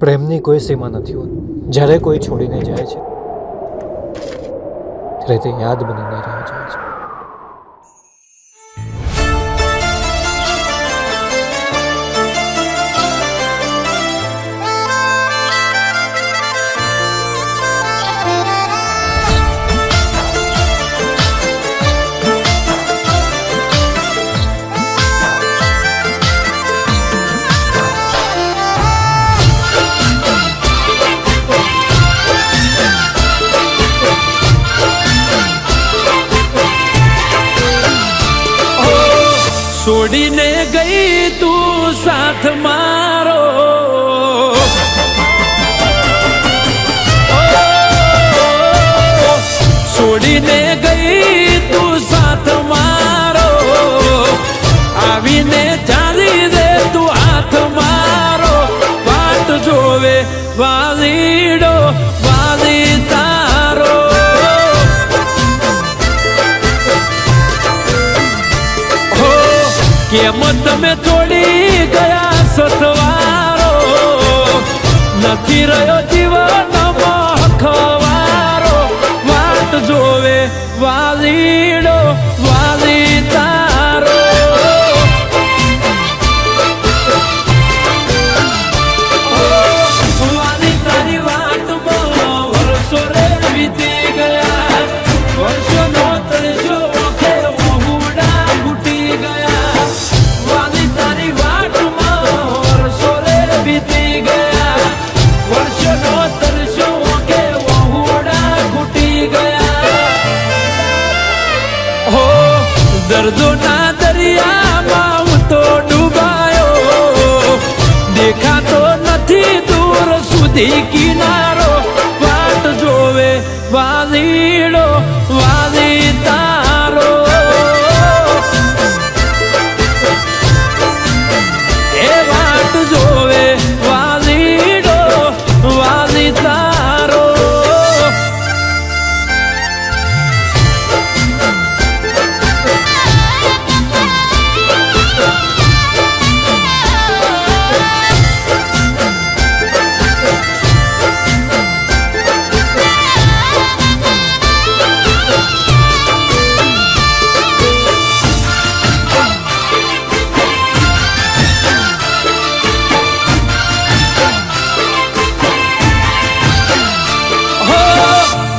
પ્રેમની કોઈ સીમા નથી હોતી. જ્યારે કોઈ છોડીને જાય છે ત્યારે તે યાદ બનીને રહી જાય છે. છોડીને ગઈ તું સાથ મારો, છોડીને ગઈ તું સાથ મારો, આવીને ચાલી દે તું હાથ મારો. વાટ જોવે વાલીડો વાલી તારો. કેમ તમે છોડી ગયા સથવારો, નથી રહ્યો જીવનમાં ખવારો. વાટ જોવે વાલીડો વાલી તારો. વાલી તારી વાટમાં વર્ષો રે વીતી ગયા, વર્ષોનો તરસ્યો ઓખે વહુડા ઘૂટી ગયા. વાલી તારી વાટમાં વર્ષો રે વીતી ગયા, વર્ષોનો તરસ્યો ઓખે વહુડા ઘૂટી ગયા. હો દર્દોના દરિયામાં હું તો ડૂબાયો, દેખાતો નથી દૂર સુધી કિનારો. વાટ જોવે વાલીડો વાલી તારો. એ વાટ જોવે વાલીડો વાલી તારો.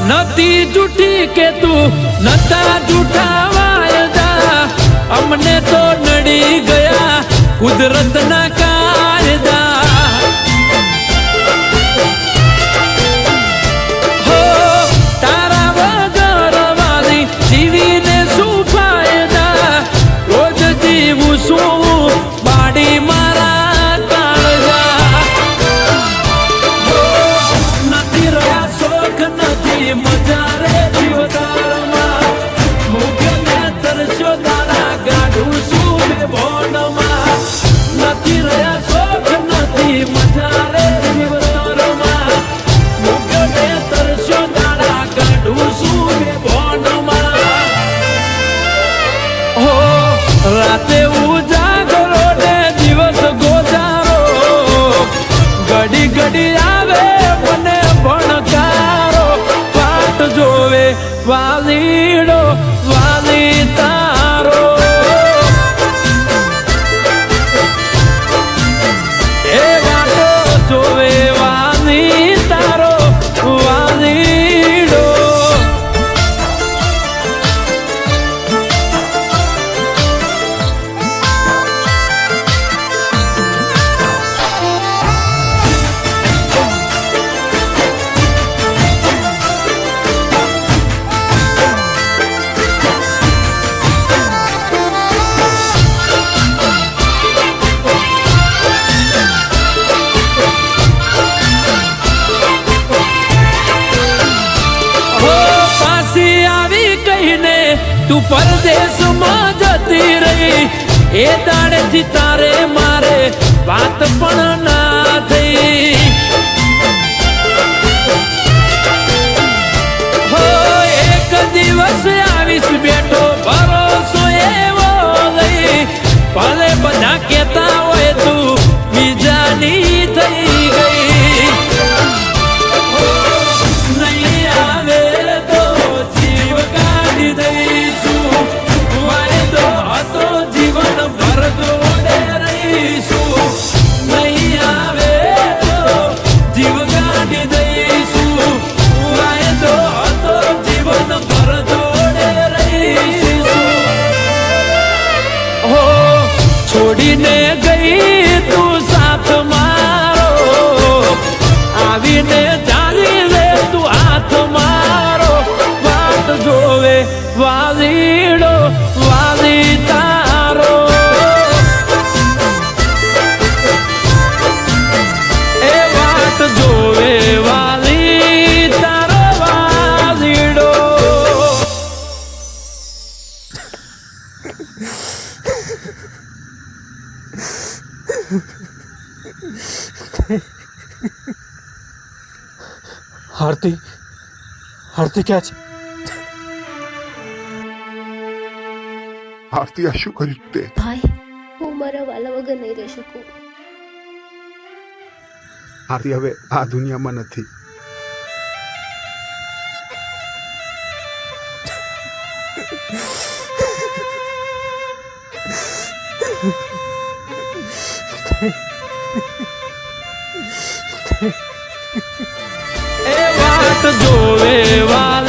નથી જૂઠી કે તું નતા જૂઠા વાયદા, અમને તો નડી ગયા કુદરતના કાયદા. હો તારા વગર વાલી જીવીને શું ફાયદા, રોજ જીવું શું બાડી મારા કાળજા. નથી રહ્યા શોખ નથી મજા રે જીવતારમાં, મુખ્યને તરસ્યો તારા ગાઢું શું બે ભોનમાં. નથી રહ્યા શોખ નથી મજા રે જીવતારમાં, મુખ્યને તરસ્યો તારા ગાઢું શું બે ભોનમાં. હો રાતે ઉજાગરો ને દિવસ ગોજારો, ઘડી ઘડી આવે મને ભણકારો. વાટ જોવે વાલીડો વાલી તારો. એ વાટો જોવે વાલી તારો વાલીડો. તું પરદેશમાં જતી રહી, એ દાડેથી તારે મારે વાત પણ ના થઈ. હો એક દિવસ આવીશ બેઠો ભરોસો એવો લઈ, ભલે બધા કેતા હોય તું બીજાની થઈ ગઈ. આરતી આરતી ક્યાં છે? આરતી આ શું કર્યું તે? ભાઈ, હું મારા વાલા વગર નહીં રહી શકું. આરતી હવે આ દુનિયામાં નથી. એ વાત જોવે વાલા